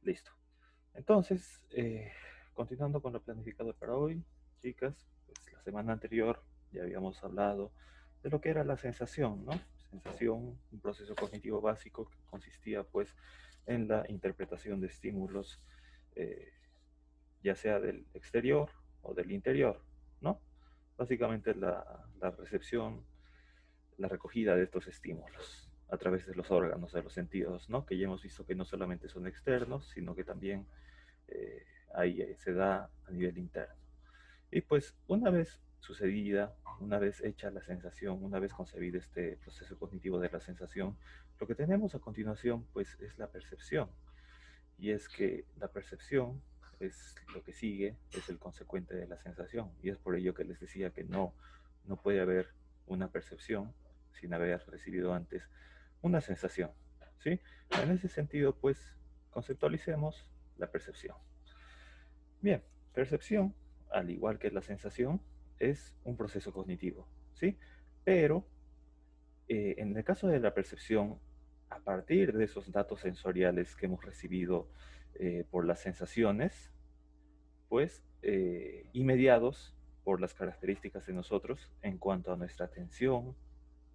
Listo. Entonces, continuando con lo planificado para hoy, chicas, pues la semana anterior ya habíamos hablado de lo que era la sensación, ¿no? Sensación, un proceso cognitivo básico que consistía pues en la interpretación de estímulos, eh, ya sea del exterior o del interior, ¿no? Básicamente la recepción, la recogida de estos estímulos a través de los órganos, de los sentidos, ¿no? Que ya hemos visto que no solamente son externos, sino que también eh, ahí se da a nivel interno. Y pues una vez sucedida, una vez hecha la sensación, una vez concebido este proceso cognitivo de la sensación, lo que tenemos a continuación pues es la percepción. Y es que la percepción es lo que sigue, es el consecuente de la sensación. Y es por ello que les decía que no puede haber una percepción sin haber recibido antes una sensación. ¿Sí? En ese sentido, pues, conceptualicemos la percepción. Bien, percepción, al igual que la sensación, es un proceso cognitivo, ¿sí? Pero en el caso de la percepción, a partir de esos datos sensoriales que hemos recibido por las sensaciones, pues, y mediados por las características de nosotros en cuanto a nuestra atención,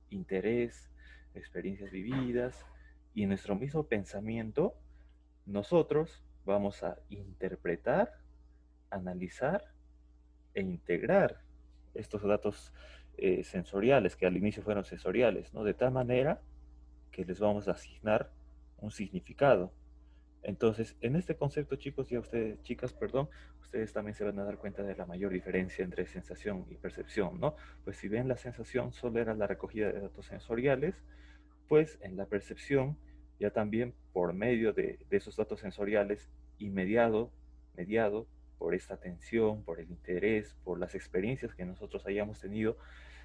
interés, experiencias vividas y nuestro mismo pensamiento, nosotros vamos a interpretar, analizar e integrar estos datos sensoriales, que al inicio fueron sensoriales, ¿no? De tal manera que les vamos a asignar un significado. Entonces, en este concepto, chicos, ya ustedes, chicas, perdón, ustedes también se van a dar cuenta de la mayor diferencia entre sensación y percepción, ¿no? Pues si bien la sensación solo era la recogida de datos sensoriales, pues en la percepción ya también por medio de esos datos sensoriales y mediado por esta atención, por el interés, por las experiencias que nosotros hayamos tenido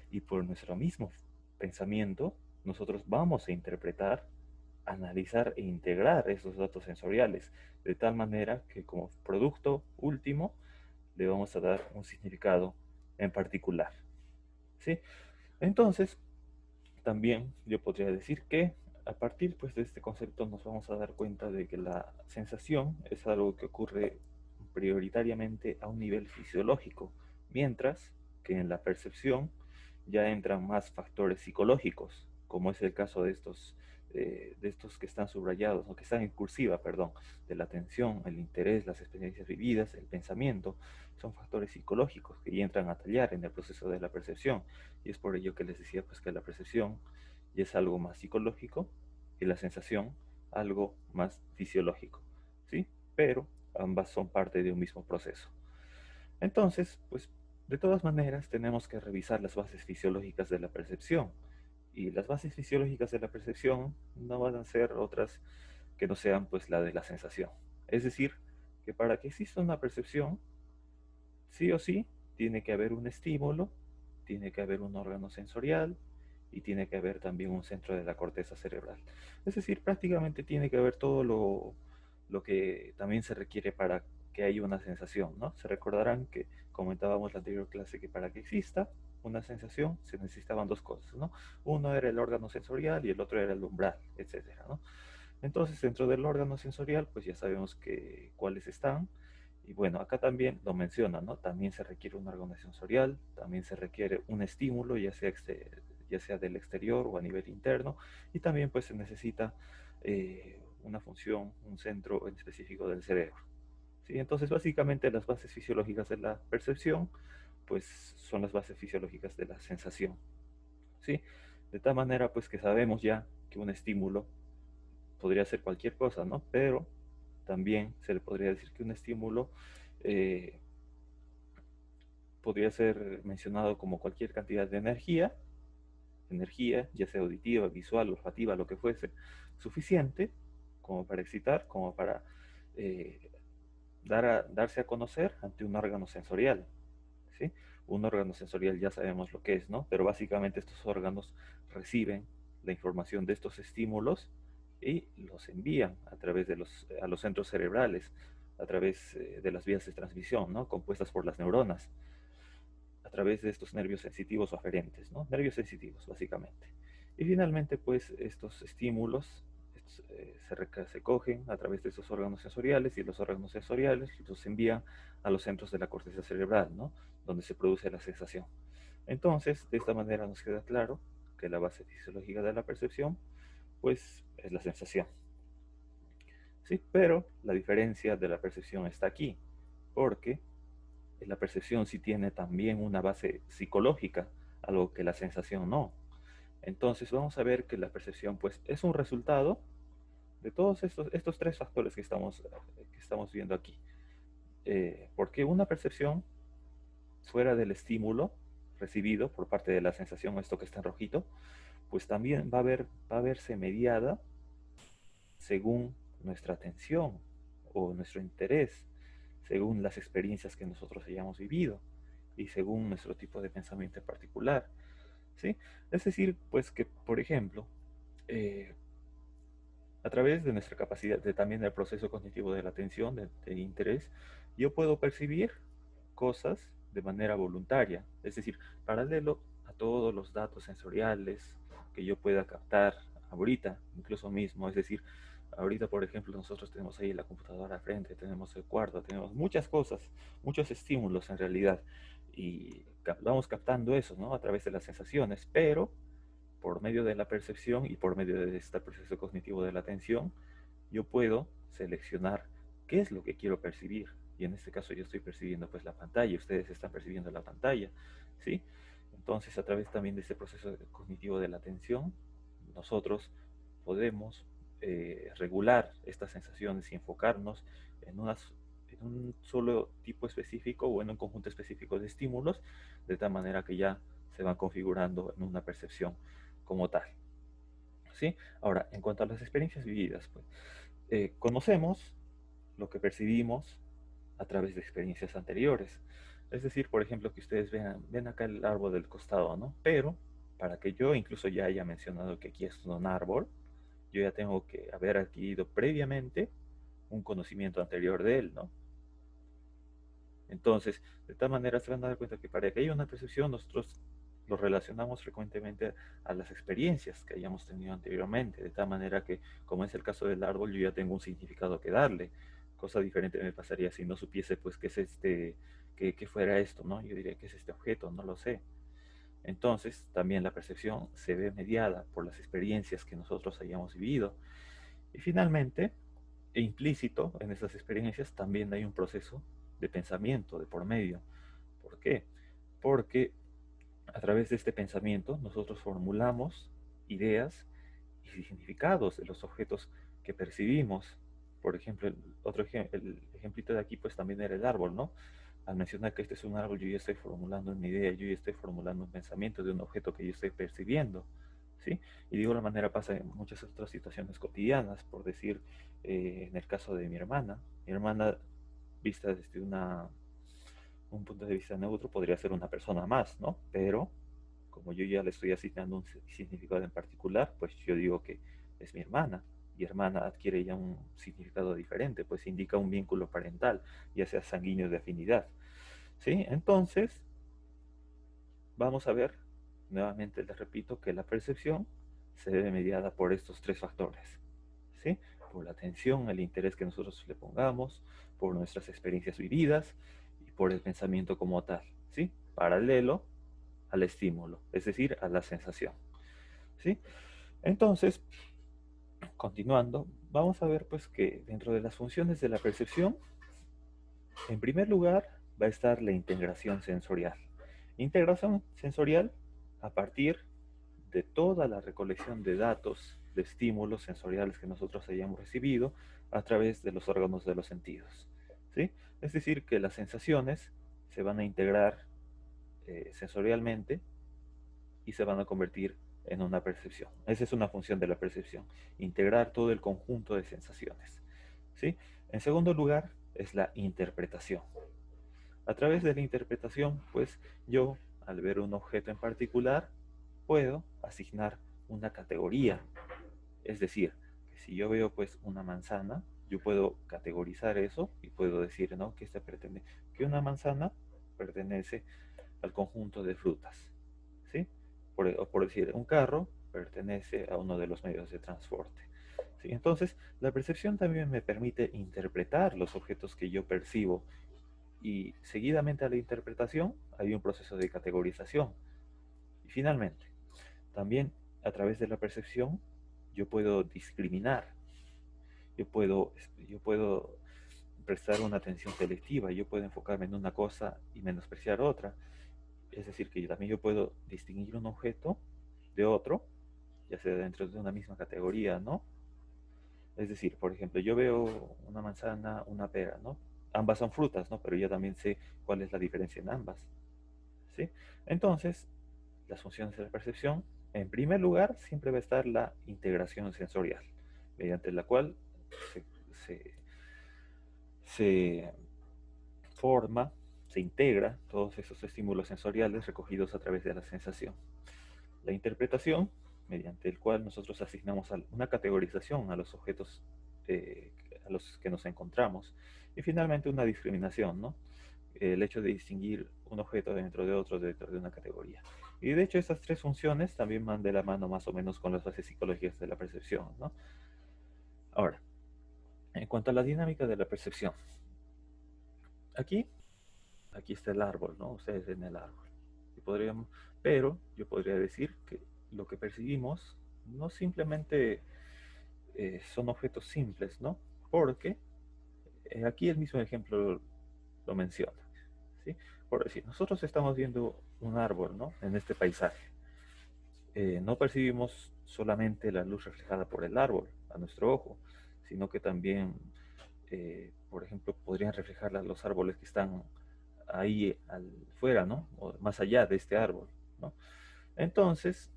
y por nuestro mismo pensamiento, nosotros vamos a interpretar, analizar e integrar esos datos sensoriales de tal manera que como producto último le vamos a dar un significado en particular. ¿Sí? Entonces, también yo podría decir que a partir pues, de este concepto nos vamos a dar cuenta de que la sensación es algo que ocurre prioritariamente a un nivel fisiológico, mientras que en la percepción ya entran más factores psicológicos, como es el caso de estos que están subrayados, o que están en cursiva, perdón, de la atención, el interés, las experiencias vividas, el pensamiento, son factores psicológicos que ya entran a tallar en el proceso de la percepción. Y es por ello que les decía pues que la percepción ya es algo más psicológico y la sensación algo más fisiológico, ¿sí? Pero ambas son parte de un mismo proceso. Entonces, pues de todas maneras tenemos que revisar las bases fisiológicas de la percepción. Y las bases fisiológicas de la percepción no van a ser otras que no sean pues la de la sensación. Es decir, que para que exista una percepción, sí o sí, tiene que haber un estímulo, tiene que haber un órgano sensorial y tiene que haber también un centro de la corteza cerebral. Es decir, prácticamente tiene que haber todo lo que también se requiere para que haya una sensación, ¿no? Se recordarán que comentábamos en la anterior clase que para que exista una sensación se necesitaban dos cosas, ¿no? Uno era el órgano sensorial y el otro era el umbral, etcétera, ¿no? Entonces, dentro del órgano sensorial, pues ya sabemos que cuáles están. Y bueno, acá también lo menciona, ¿no? También se requiere un órgano sensorial, también se requiere un estímulo, ya sea del exterior o a nivel interno, y también pues se necesita una función, un centro en específico del cerebro. ¿Sí? Entonces, básicamente las bases fisiológicas de la percepción, pues son las bases fisiológicas de la sensación. ¿Sí? De tal manera, pues que sabemos ya que un estímulo podría ser cualquier cosa, ¿no? Pero también se le podría decir que un estímulo eh, podría ser mencionado como cualquier cantidad de energía, ya sea auditiva, visual, olfativa, lo que fuese, suficiente como para excitar, como para eh, darse a conocer ante un órgano sensorial, ¿sí? Un órgano sensorial ya sabemos lo que es, ¿no? Pero básicamente estos órganos reciben la información de estos estímulos y los envían a través a los centros cerebrales, a través de las vías de transmisión, ¿no? Compuestas por las neuronas, a través de estos nervios sensitivos o aferentes, ¿no? Nervios sensitivos, básicamente. Y finalmente, pues, se cogen a través de esos órganos sensoriales y los órganos sensoriales los envían a los centros de la corteza cerebral, ¿no? Donde se produce la sensación. Entonces, de esta manera nos queda claro que la base fisiológica de la percepción, pues, es la sensación. Sí, pero la diferencia de la percepción está aquí, porque la percepción sí tiene también una base psicológica, algo que la sensación no. Entonces vamos a ver que la percepción pues es un resultado de todos estos tres factores que estamos viendo aquí. Porque una percepción fuera del estímulo recibido por parte de la sensación, esto que está en rojito, pues también va a verse mediada según nuestra atención o nuestro interés, según las experiencias que nosotros hayamos vivido y según nuestro tipo de pensamiento en particular. ¿Sí? Es decir, pues que, por ejemplo, eh, a través de nuestra capacidad, también del proceso cognitivo de la atención, de interés, yo puedo percibir cosas de manera voluntaria, es decir, paralelo a todos los datos sensoriales que yo pueda captar ahorita, incluso mismo, es decir, ahorita, por ejemplo, nosotros tenemos ahí la computadora al frente, tenemos el cuarto, tenemos muchas cosas, muchos estímulos en realidad, y vamos captando eso, ¿no? A través de las sensaciones, pero por medio de la percepción y por medio de este proceso cognitivo de la atención, yo puedo seleccionar qué es lo que quiero percibir. Y en este caso yo estoy percibiendo pues la pantalla, ustedes están percibiendo la pantalla, ¿sí? Entonces a través también de este proceso cognitivo de la atención, nosotros podemos regular estas sensaciones y enfocarnos en, en un solo tipo específico o en un conjunto específico de estímulos, de tal manera que ya se van configurando en una percepción como tal. ¿Sí? Ahora, en cuanto a las experiencias vividas, pues, conocemos lo que percibimos a través de experiencias anteriores. Es decir, por ejemplo, que ustedes ven acá el árbol del costado, ¿no? Pero para que yo incluso ya haya mencionado que aquí es un árbol, yo ya tengo que haber adquirido previamente un conocimiento anterior de él, ¿no? Entonces, de tal manera se van a dar cuenta que para que haya una percepción, nosotros lo relacionamos frecuentemente a las experiencias que hayamos tenido anteriormente, de tal manera que, como es el caso del árbol, yo ya tengo un significado que darle. Cosa diferente me pasaría si no supiese, pues, qué es qué fuera esto, ¿no? Yo diría, ¿qué es este objeto? No lo sé. Entonces, también la percepción se ve mediada por las experiencias que nosotros hayamos vivido. Y finalmente, e implícito en esas experiencias, también hay un proceso de pensamiento de por medio. ¿Por qué? Porque a través de este pensamiento nosotros formulamos ideas y significados de los objetos que percibimos. Por ejemplo, el ejemplito de aquí pues también era el árbol, ¿no? Al mencionar que este es un árbol, yo ya estoy formulando una idea, yo ya estoy formulando un pensamiento de un objeto que yo estoy percibiendo, ¿sí? Y de igual manera pasa en muchas otras situaciones cotidianas, por decir, en el caso de mi hermana vista desde un punto de vista neutro podría ser una persona más, ¿no? Pero como yo ya le estoy asignando un significado en particular, pues yo digo que es mi hermana. Y hermana adquiere ya un significado diferente, pues indica un vínculo parental, ya sea sanguíneo de afinidad. ¿Sí? Entonces, vamos a ver, nuevamente les repito, que la percepción se ve mediada por estos tres factores. ¿Sí? Por la atención, el interés que nosotros le pongamos, por nuestras experiencias vividas y por el pensamiento como tal. ¿Sí? Paralelo al estímulo, es decir, a la sensación. ¿Sí? Entonces, continuando, vamos a ver pues que dentro de las funciones de la percepción, en primer lugar va a estar la integración sensorial. Integración sensorial a partir de toda la recolección de datos, de estímulos sensoriales que nosotros hayamos recibido a través de los órganos de los sentidos. ¿Sí? Es decir, que las sensaciones se van a integrar sensorialmente y se van a convertir en una percepción. Esa es una función de la percepción, integrar todo el conjunto de sensaciones. ¿Sí? En segundo lugar, es la interpretación. A través de la interpretación, pues yo, al ver un objeto en particular, puedo asignar una categoría. Es decir, que si yo veo pues una manzana, yo puedo categorizar eso y puedo decir, ¿no? Que una manzana pertenece al conjunto de frutas, ¿sí? O por decir, un carro pertenece a uno de los medios de transporte, ¿sí? Entonces, la percepción también me permite interpretar los objetos que yo percibo y seguidamente a la interpretación hay un proceso de categorización. Y finalmente, también a través de la percepción yo puedo discriminar, yo puedo prestar una atención selectiva, yo puedo enfocarme en una cosa y menospreciar otra. Es decir, que también yo puedo distinguir un objeto de otro, ya sea dentro de una misma categoría, ¿no? Es decir, por ejemplo, yo veo una manzana, una pera, ¿no? Ambas son frutas, ¿no? Pero yo también sé cuál es la diferencia en ambas, ¿sí? Entonces, las funciones de la percepción, en primer lugar, siempre va a estar la integración sensorial, mediante la cual se, se, se forma, se integra todos esos estímulos sensoriales recogidos a través de la sensación. La interpretación, mediante el cual nosotros asignamos una categorización a los objetos a los que nos encontramos. Y finalmente una discriminación, ¿no? El hecho de distinguir un objeto dentro de otro, dentro de una categoría. Y de hecho estas tres funciones también van de la mano más o menos con las bases psicológicas de la percepción, ¿no? Ahora, en cuanto a la dinámica de la percepción, aquí, aquí está el árbol, ¿no? Ustedes ven el árbol. Y podríamos, pero yo podría decir que lo que percibimos no simplemente son objetos simples, ¿no? Porque aquí el mismo ejemplo lo menciona, ¿sí? Por decir, nosotros estamos viendo un árbol, ¿no? En este paisaje. No percibimos solamente la luz reflejada por el árbol a nuestro ojo, sino que también, por ejemplo, podrían reflejarla los árboles que están ahí fuera, ¿no? O más allá de este árbol, ¿no? Entonces,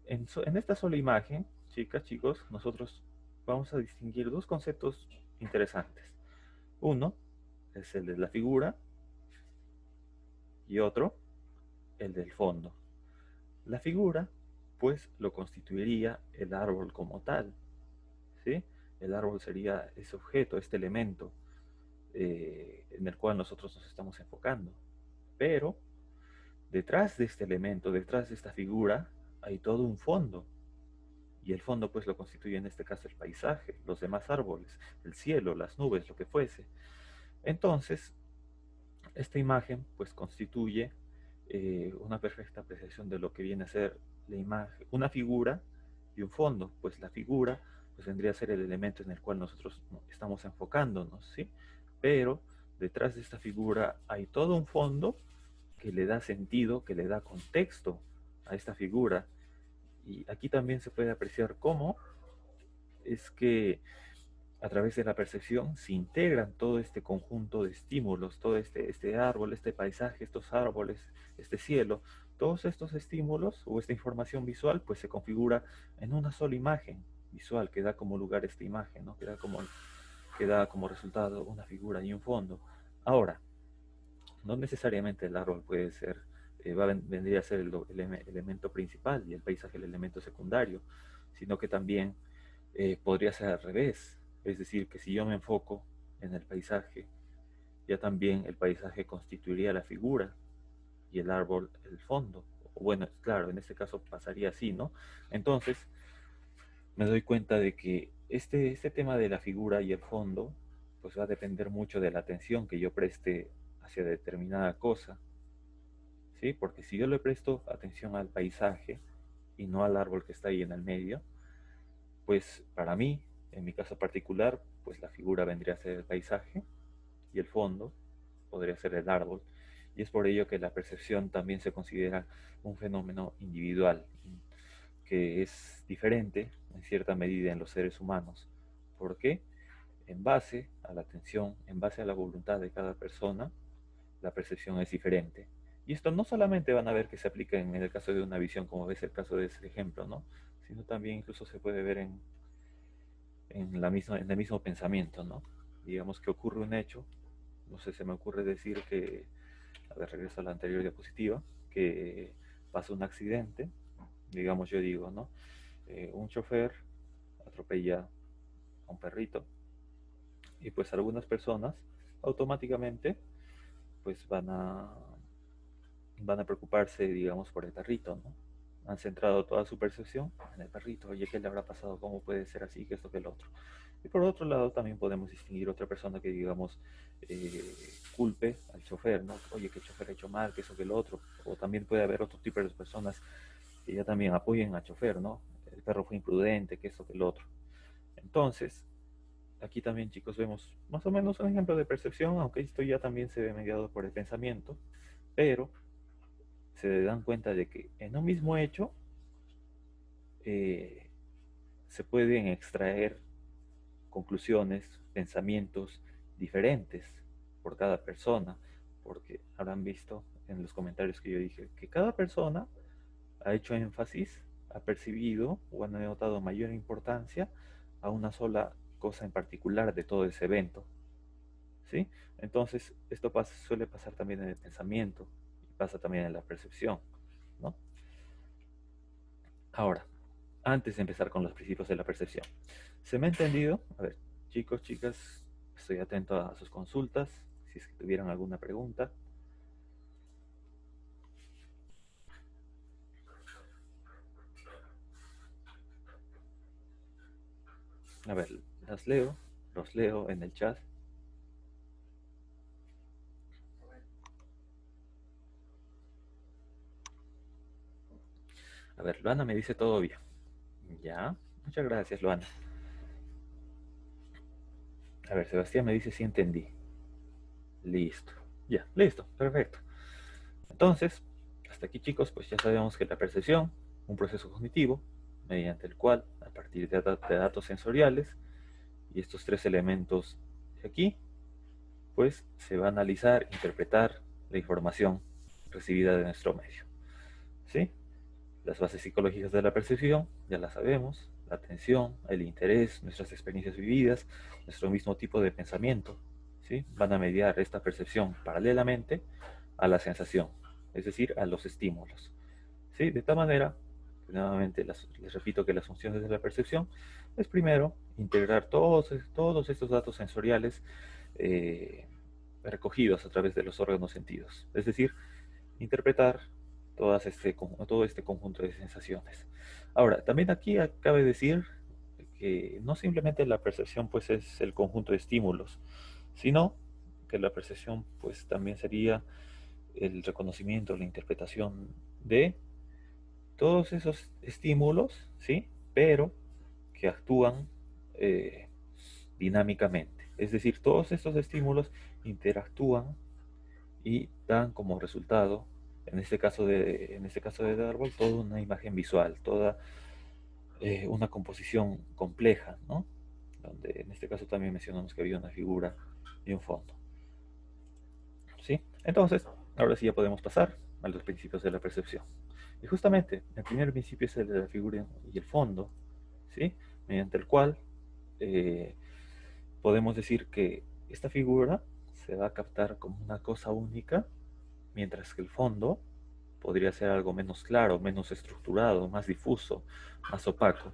en esta sola imagen, chicas, chicos, nosotros vamos a distinguir dos conceptos interesantes. Uno es el de la figura y otro el del fondo. La figura, pues, lo constituiría el árbol como tal, ¿sí? El árbol sería ese objeto, este elemento en el cual nosotros nos estamos enfocando. Pero detrás de este elemento, detrás de esta figura, hay todo un fondo. Y el fondo pues lo constituye en este caso el paisaje, los demás árboles, el cielo, las nubes, lo que fuese. Entonces, esta imagen pues constituye una perfecta apreciación de lo que viene a ser la imagen, una figura y un fondo. Pues la figura pues vendría a ser el elemento en el cual nosotros estamos enfocándonos, ¿sí? Pero detrás de esta figura hay todo un fondo que le da sentido, que le da contexto a esta figura. Y aquí también se puede apreciar cómo es que a través de la percepción se integran todo este conjunto de estímulos, todo este árbol, este paisaje, estos árboles, este cielo, todos estos estímulos o esta información visual pues se configura en una sola imagen visual que da como lugar esta imagen, ¿no? Que da como resultado una figura y un fondo. Ahora, no necesariamente el árbol puede ser, vendría a ser el elemento principal y el paisaje el elemento secundario, sino que también podría ser al revés. Es decir, que si yo me enfoco en el paisaje, ya también el paisaje constituiría la figura y el árbol el fondo. O bueno, claro, en este caso pasaría así, ¿no? Entonces, me doy cuenta de que este tema de la figura y el fondo, pues va a depender mucho de la atención que yo preste hacia determinada cosa, ¿sí? Porque si yo le presto atención al paisaje y no al árbol que está ahí en el medio, pues para mí, en mi caso particular, pues la figura vendría a ser el paisaje y el fondo podría ser el árbol. Y es por ello que la percepción también se considera un fenómeno individual, que es diferente en cierta medida en los seres humanos. ¿Por qué? En base a la atención, en base a la voluntad de cada persona, la percepción es diferente. Y esto no solamente van a ver que se aplica en el caso de una visión, como ves el caso de ese ejemplo, ¿no? Sino también incluso se puede ver en el mismo pensamiento, ¿no? Digamos que ocurre un hecho, no sé, se me ocurre decir que, a ver, regreso a la anterior diapositiva, que pasa un accidente, digamos yo digo, ¿no? Un chofer atropella a un perrito y pues algunas personas automáticamente pues van a preocuparse, digamos, por el perrito, ¿no? han centrado toda su percepción en el perrito. Oye, ¿qué le habrá pasado? ¿Cómo puede ser así? ¿Qué esto, que el otro? Y por otro lado, también podemos distinguir otra persona que, digamos, culpe al chofer, ¿no? Oye, que el chofer ha hecho mal, que eso, que el otro. O también puede haber otro tipo de personas que ya también apoyen al chofer, ¿no? El perro fue imprudente, que esto, que el otro. Entonces, aquí también, chicos, vemos más o menos un ejemplo de percepción, aunque esto ya también se ve mediado por el pensamiento, pero se dan cuenta de que en un mismo hecho eh, se pueden extraer conclusiones, pensamientos diferentes por cada persona, porque habrán visto en los comentarios que yo dije que cada persona ha hecho énfasis, ha percibido o ha notado mayor importancia a una sola cosa en particular de todo ese evento. ¿Sí? Entonces, esto suele pasar también en el pensamiento y pasa también en la percepción, ¿no? Ahora, antes de empezar con los principios de la percepción, ¿se me ha entendido? A ver, chicos, chicas, estoy atento a sus consultas, si es que tuvieran alguna pregunta. A ver, los leo en el chat. A ver, Luana me dice todo bien. Ya, muchas gracias, Luana. A ver, Sebastián me dice si entendí. Listo. Ya, listo, perfecto. Entonces, hasta aquí, chicos, pues ya sabemos que la percepción, un proceso cognitivo, mediante el cual, a partir de datos sensoriales y estos tres elementos de aquí, pues se va a analizar, interpretar la información recibida de nuestro medio. ¿Sí? Las bases psicológicas de la percepción, ya las sabemos, la atención, el interés, nuestras experiencias vividas, nuestro mismo tipo de pensamiento, ¿sí? Van a mediar esta percepción paralelamente a la sensación, es decir, a los estímulos. ¿Sí? De esta manera, nuevamente les repito que las funciones de la percepción es primero integrar todos estos datos sensoriales eh, recogidos a través de los órganos sentidos, es decir, interpretar todo este conjunto de sensaciones. Ahora, también aquí cabe decir que no simplemente la percepción pues es el conjunto de estímulos, sino que la percepción pues también sería el reconocimiento, la interpretación de todos esos estímulos, ¿sí? Pero que actúan eh, dinámicamente. Es decir, todos estos estímulos interactúan y dan como resultado, en este caso de árbol, toda una imagen visual, toda una composición compleja, ¿no? Donde en este caso también mencionamos que había una figura y un fondo. ¿Sí? Entonces, ahora sí ya podemos pasar a los principios de la percepción. Y justamente el primer principio es el de la figura y el fondo, ¿sí? Mediante el cual eh, podemos decir que esta figura se va a captar como una cosa única, mientras que el fondo podría ser algo menos claro, menos estructurado, más difuso, más opaco.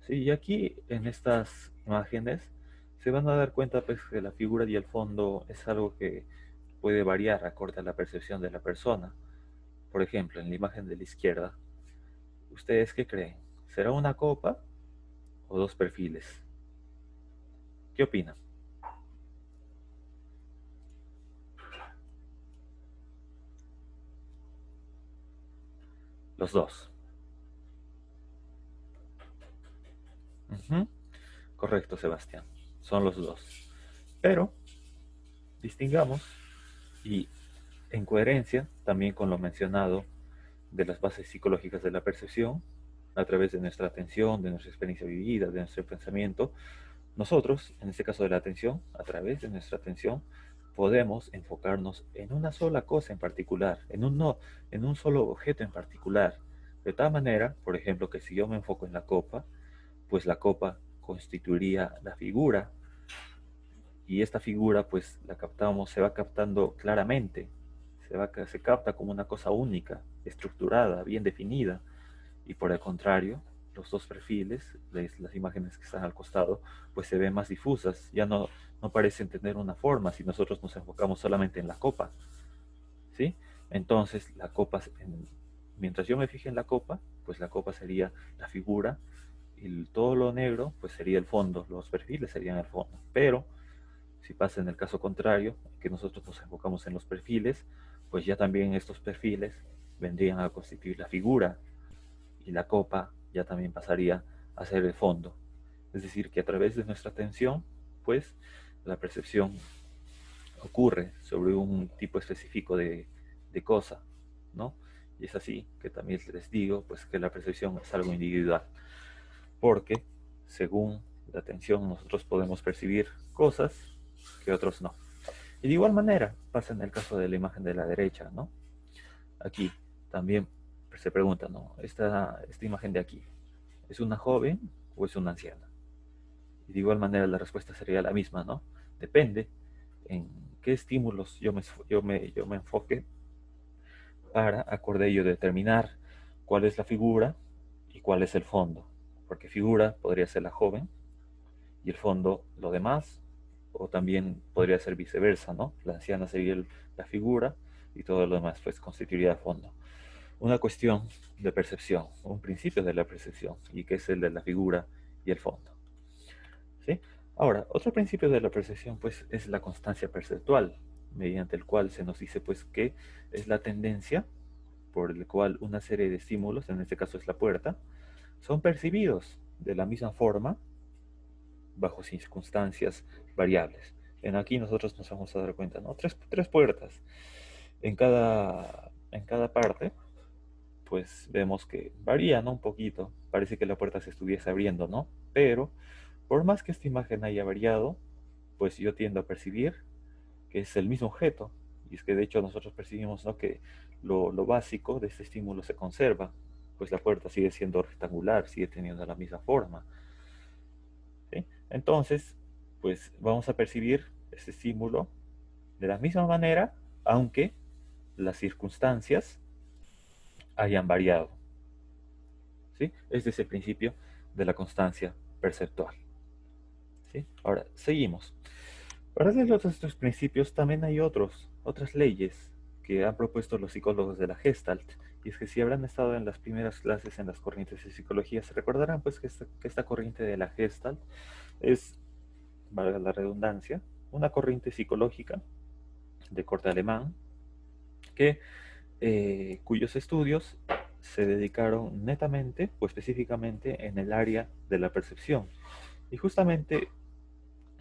Sí, y aquí en estas imágenes se van a dar cuenta pues, que la figura y el fondo es algo que puede variar acorde a la percepción de la persona. Por ejemplo, en la imagen de la izquierda, ¿ustedes qué creen? ¿Será una copa o dos perfiles? ¿Qué opinan? Los dos. Ujú. Correcto, Sebastián. Son los dos. Pero distingamos y en coherencia también con lo mencionado de las bases psicológicas de la percepción, a través de nuestra atención, de nuestra experiencia vivida, de nuestro pensamiento, nosotros, en este caso de la atención, a través de nuestra atención, podemos enfocarnos en una sola cosa en particular, en un solo objeto en particular. De tal manera, por ejemplo, que si yo me enfoco en la copa, pues la copa constituiría la figura y esta figura pues la captamos, se va captando claramente, se capta como una cosa única, estructurada, bien definida, y por el contrario, los dos perfiles, las imágenes que están al costado, pues se ven más difusas, ya no parecen tener una forma si nosotros nos enfocamos solamente en la copa, ¿sí? Entonces la copa mientras yo me fije en la copa, pues la copa sería la figura y todo lo negro pues sería el fondo, los perfiles serían el fondo. Pero si pasa en el caso contrario, que nosotros nos enfocamos en los perfiles, pues ya también estos perfiles vendrían a constituir la figura y la copa ya también pasaría a ser el fondo. Es decir, que a través de nuestra atención, pues la percepción ocurre sobre un tipo específico de cosa, ¿no? Y es así que también les digo, pues que la percepción es algo individual, porque según la atención nosotros podemos percibir cosas que otros no. Y de igual manera pasa en el caso de la imagen de la derecha, ¿no? Aquí también se pregunta, ¿no? Esta imagen de aquí, ¿es una joven o es una anciana? Y de igual manera la respuesta sería la misma, ¿no? Depende en qué estímulos yo me enfoque para, acorde a ello, determinar cuál es la figura y cuál es el fondo. Porque figura podría ser la joven y el fondo lo demás, o también podría ser viceversa, ¿no? La anciana sería la figura y todo lo demás pues constituiría el fondo. Una cuestión de percepción, un principio de la percepción, y que es el de la figura y el fondo. ¿Sí? Ahora, otro principio de la percepción pues es la constancia perceptual, mediante el cual se nos dice pues que es la tendencia por el cual una serie de estímulos, en este caso es la puerta, son percibidos de la misma forma bajo circunstancias variables. En aquí nosotros nos vamos a dar cuenta, ¿no? Tres puertas. En cada parte, pues vemos que varía, ¿no? Un poquito. Parece que la puerta se estuviese abriendo, ¿no? Pero, por más que esta imagen haya variado, pues yo tiendo a percibir que es el mismo objeto. Y es que de hecho nosotros percibimos, ¿no? Que lo básico de este estímulo se conserva. Pues la puerta sigue siendo rectangular, sigue teniendo la misma forma. ¿Sí? Entonces, pues vamos a percibir este estímulo de la misma manera, aunque las circunstancias hayan variado. ¿Sí? Este es el principio de la constancia perceptual. ¿Sí? Ahora, seguimos. Paralelo a estos principios, también hay otras leyes que han propuesto los psicólogos de la Gestalt. Y es que si habrán estado en las primeras clases en las corrientes de psicología, se recordarán pues que esta corriente de la Gestalt es, valga la redundancia, una corriente psicológica de corte alemán cuyos estudios se dedicaron netamente o específicamente en el área de la percepción. Y justamente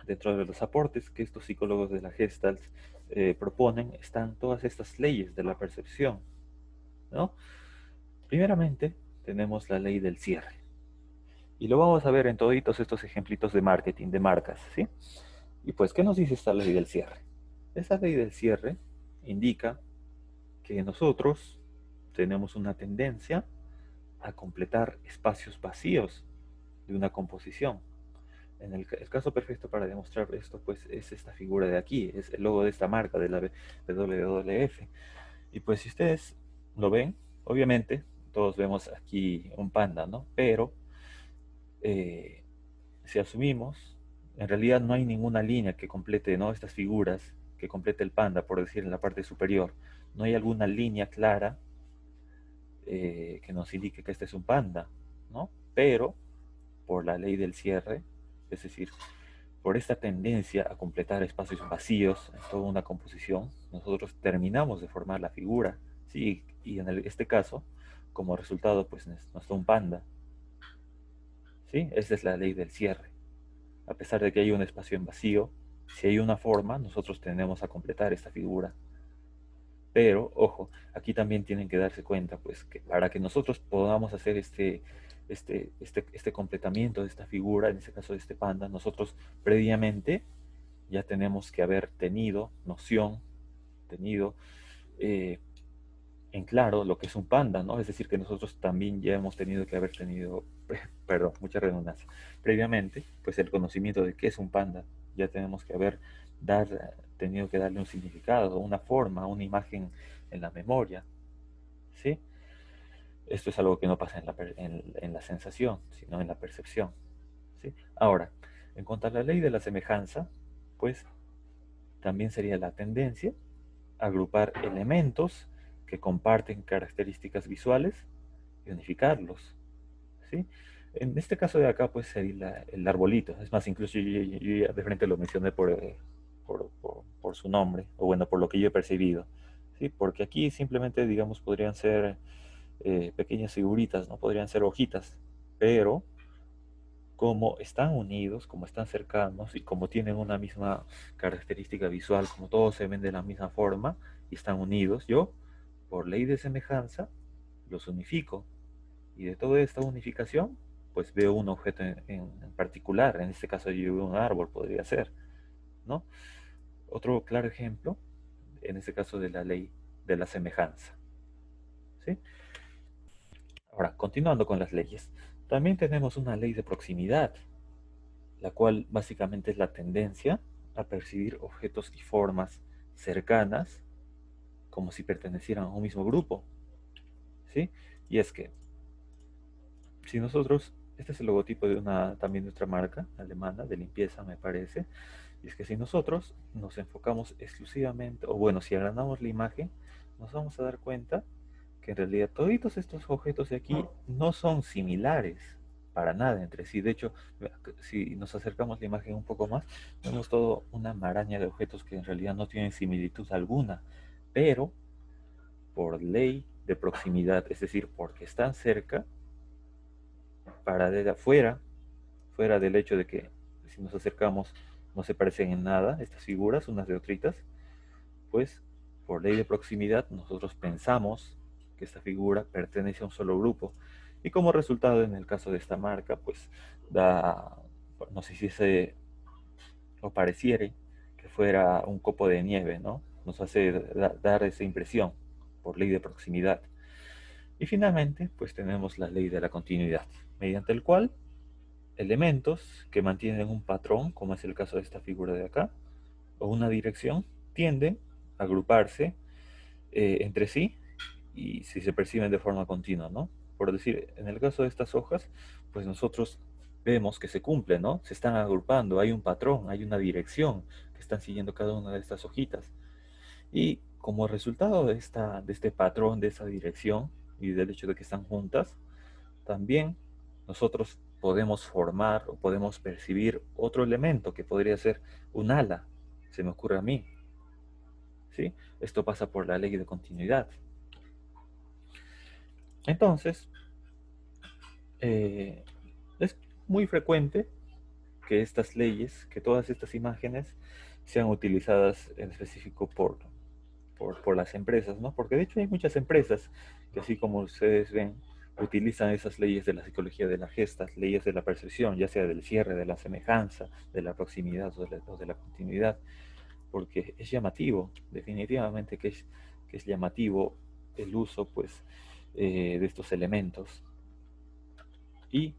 dentro de los aportes que estos psicólogos de la Gestalt proponen están todas estas leyes de la percepción, ¿no? Primeramente tenemos la ley del cierre. Y lo vamos a ver en todos estos ejemplitos de marketing, de marcas, ¿sí? Y pues, ¿qué nos dice esta ley del cierre? Esta ley del cierre indica que nosotros tenemos una tendencia a completar espacios vacíos de una composición. El caso perfecto para demostrar esto pues es esta figura de aquí, es el logo de esta marca de la WWF. Y pues si ustedes lo ven, obviamente todos vemos aquí un panda, ¿no? Pero si asumimos, en realidad no hay ninguna línea que complete, ¿no? Estas figuras, que complete el panda, por decir, en la parte superior. No hay alguna línea clara que nos indique que este es un panda, ¿no? Pero por la ley del cierre, es decir, por esta tendencia a completar espacios vacíos en toda una composición, nosotros terminamos de formar la figura, ¿sí? Y en este caso, como resultado, pues nos da un panda, ¿sí? Esa es la ley del cierre. A pesar de que hay un espacio en vacío, si hay una forma, nosotros tendemos a completar esta figura. Pero, ojo, aquí también tienen que darse cuenta, pues, que para que nosotros podamos hacer este completamiento de esta figura, en este caso de este panda, nosotros previamente ya tenemos que haber tenido noción, tenido en claro lo que es un panda, ¿no? Es decir, que nosotros también ya hemos tenido que haber tenido, perdón, mucha redundancia, previamente, pues el conocimiento de qué es un panda, ya tenemos que haber tenido que darle un significado, una forma, una imagen en la memoria, ¿sí? Esto es algo que no pasa en la sensación, sino en la percepción, ¿sí? Ahora, en cuanto a la ley de la semejanza, pues también sería la tendencia a agrupar elementos que comparten características visuales y unificarlos, ¿sí? En este caso de acá, pues sería el arbolito. Es más, incluso yo ya de frente lo mencioné por su nombre, o bueno, por lo que yo he percibido, ¿sí? Porque aquí simplemente, digamos, podrían ser pequeñas figuritas, ¿no? Podrían ser hojitas, pero como están unidos, como están cercanos y como tienen una misma característica visual, como todos se ven de la misma forma y están unidos, yo, por ley de semejanza, los unifico. Y de toda esta unificación, pues veo un objeto en particular. En este caso yo veo un árbol, podría ser, ¿no? Otro claro ejemplo, en este caso de la ley de la semejanza, ¿sí? Ahora, continuando con las leyes, también tenemos una ley de proximidad, la cual básicamente es la tendencia a percibir objetos y formas cercanas como si pertenecieran a un mismo grupo, ¿sí? Y es que si nosotros, este es el logotipo de también de otra marca alemana de limpieza, me parece, y es que si nosotros nos enfocamos exclusivamente, o bueno, si agrandamos la imagen, nos vamos a dar cuenta que en realidad todos estos objetos de aquí no son similares para nada entre sí. De hecho, si nos acercamos la imagen un poco más, vemos toda una maraña de objetos que en realidad no tienen similitud alguna, pero por ley de proximidad, es decir, porque están cerca, para de afuera, fuera del hecho de que si nos acercamos no se parecen en nada estas figuras unas de otritas, pues por ley de proximidad nosotros pensamos que esta figura pertenece a un solo grupo y como resultado en el caso de esta marca pues da, no sé si se o pareciere que fuera un copo de nieve, ¿no? Nos hace dar esa impresión por ley de proximidad. Y finalmente pues tenemos la ley de la continuidad, mediante el cual elementos que mantienen un patrón, como es el caso de esta figura de acá, o una dirección, tienden a agruparse entre sí y si se perciben de forma continua, ¿no? Por decir, en el caso de estas hojas, pues nosotros vemos que se cumple, ¿no? Se están agrupando, hay un patrón, hay una dirección que están siguiendo cada una de estas hojitas. Y como resultado de este patrón, de esa dirección y del hecho de que están juntas, también nosotros podemos formar o podemos percibir otro elemento que podría ser un ala, se me ocurre a mí, ¿sí? Esto pasa por la ley de continuidad. Entonces, eh, es muy frecuente que estas leyes, que todas estas imágenes sean utilizadas en específico por las empresas, ¿no? Porque de hecho hay muchas empresas que así como ustedes ven, utilizan esas leyes de la psicología de la gesta, leyes de la percepción, ya sea del cierre, de la semejanza, de la proximidad o de la continuidad, porque es llamativo, definitivamente que es llamativo el uso pues, de estos elementos. Y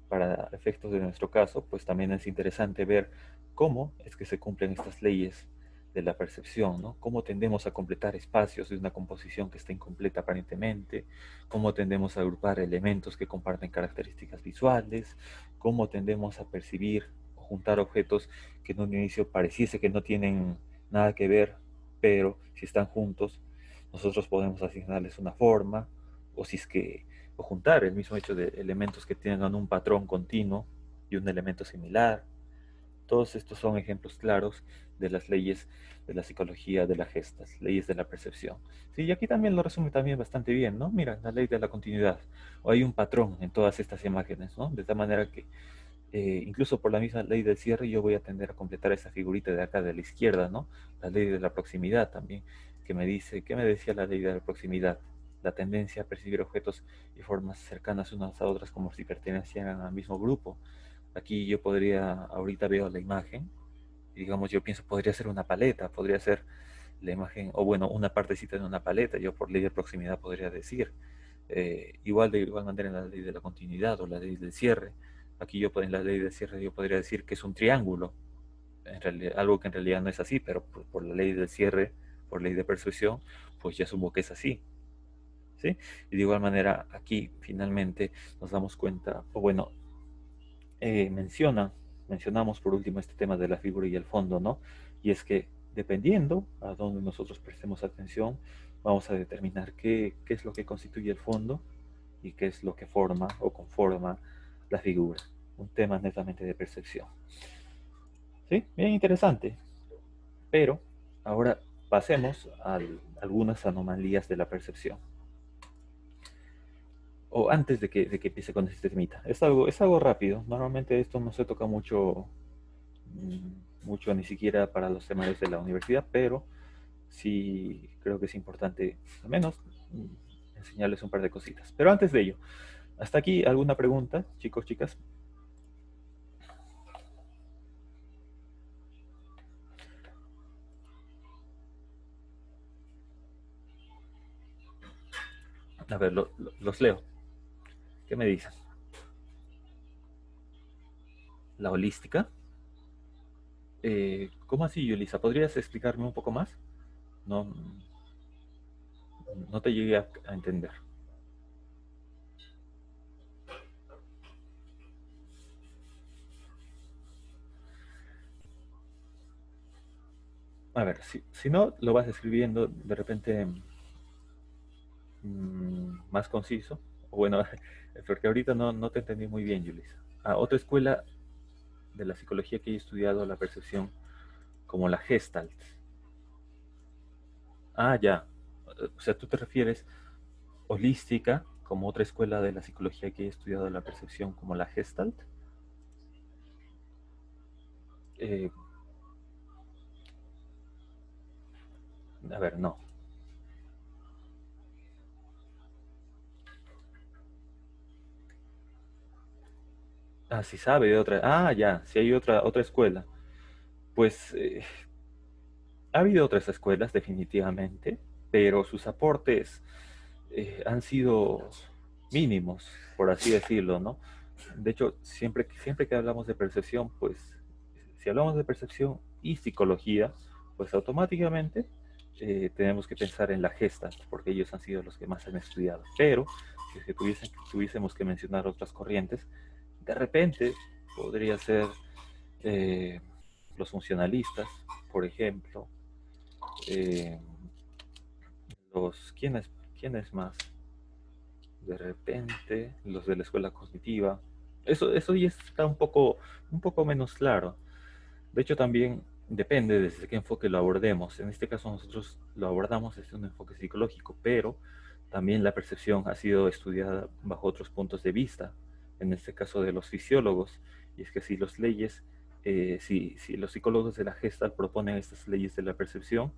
para efectos de nuestro caso, pues también es interesante ver cómo es que se cumplen estas leyes de la percepción, ¿no? Cómo tendemos a completar espacios de una composición que está incompleta aparentemente, cómo tendemos a agrupar elementos que comparten características visuales, cómo tendemos a percibir o juntar objetos que en un inicio pareciese que no tienen nada que ver, pero si están juntos, nosotros podemos asignarles una forma, o si es que o juntar el mismo hecho de elementos que tengan un patrón continuo y un elemento similar. Todos estos son ejemplos claros de las leyes de la psicología de las gestas, leyes de la percepción. Sí, y aquí también lo resume también bastante bien, ¿no? Mira, la ley de la continuidad. O hay un patrón en todas estas imágenes, ¿no? De tal manera que incluso por la misma ley del cierre yo voy a tender a completar esa figurita de acá de la izquierda, ¿no? La ley de la proximidad también, que me dice, ¿qué me decía la ley de la proximidad? La tendencia a percibir objetos y formas cercanas unas a otras como si pertenecieran al mismo grupo. Aquí yo podría, ahorita veo la imagen, y digamos yo pienso, podría ser una paleta, podría ser la imagen, o bueno, una partecita de una paleta, yo por ley de proximidad podría decir. Igual de igual manera en la ley de la continuidad o la ley del cierre. Aquí yo en la ley del cierre yo podría decir que es un triángulo, en realidad, algo que en realidad no es así, pero por la ley del cierre, por ley de persuasión, pues ya asumo que es así. ¿Sí? Y de igual manera aquí finalmente nos damos cuenta, o bueno, mencionamos por último este tema de la figura y el fondo, ¿no? Y es que dependiendo a dónde nosotros prestemos atención, vamos a determinar qué es lo que constituye el fondo y qué es lo que forma o conforma la figura. Un tema netamente de percepción. ¿Sí? Bien interesante. Pero ahora pasemos a algunas anomalías de la percepción. O antes de que empiece con este temita. Es algo rápido. Normalmente esto no se toca mucho, mucho ni siquiera para los temarios de la universidad, pero sí creo que es importante al menos enseñarles un par de cositas. Pero antes de ello, hasta aquí alguna pregunta, chicos, chicas. A ver, los leo. ¿Qué me dicen? La holística. ¿Cómo así, Yulisa? ¿Podrías explicarme un poco más? No, no te llegué a entender. A ver, si no lo vas escribiendo de repente más conciso, o bueno, porque ahorita no te entendí muy bien, Yulisa. Otra escuela de la psicología que he estudiado la percepción como la Gestalt. Ya. O sea, tú te refieres holística como otra escuela de la psicología que he estudiado la percepción como la Gestalt. Eh, a ver, no. Si sabe de otra. Ya, si hay otra escuela. Pues ha habido otras escuelas, definitivamente, pero sus aportes han sido mínimos, por así decirlo, ¿no? De hecho, siempre que hablamos de percepción, pues, si hablamos de percepción y psicología, pues automáticamente tenemos que pensar en la Gestalt, porque ellos han sido los que más han estudiado. Pero, si es que tuviésemos que mencionar otras corrientes, de repente podría ser eh, los funcionalistas, por ejemplo, eh, ¿quiénes más? De repente, los de la escuela cognitiva. Eso ya está un poco menos claro. De hecho, también depende desde qué enfoque lo abordemos. En este caso, nosotros lo abordamos desde un enfoque psicológico, pero también la percepción ha sido estudiada bajo otros puntos de vista. En este caso, de los fisiólogos. Y es que si si los psicólogos de la Gestalt proponen estas leyes de la percepción,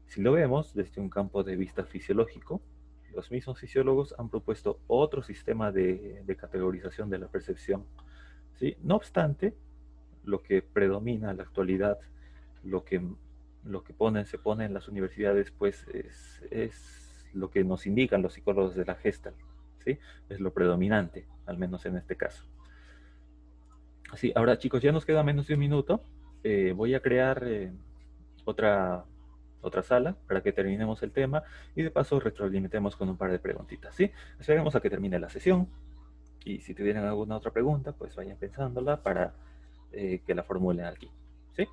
si lo vemos desde un campo de vista fisiológico, los mismos fisiólogos han propuesto otro sistema de categorización de la percepción. ¿Sí? No obstante, lo que predomina en la actualidad, lo que, se pone en las universidades, pues es lo que nos indican los psicólogos de la Gestalt. ¿Sí? Es lo predominante, al menos en este caso. Sí, ahora chicos, ya nos queda menos de un minuto. Voy a crear otra, otra sala para que terminemos el tema y de paso retroalimentemos con un par de preguntitas, ¿sí? Esperemos a que termine la sesión y si tuvieran alguna otra pregunta, pues vayan pensándola para que la formulen aquí, ¿sí?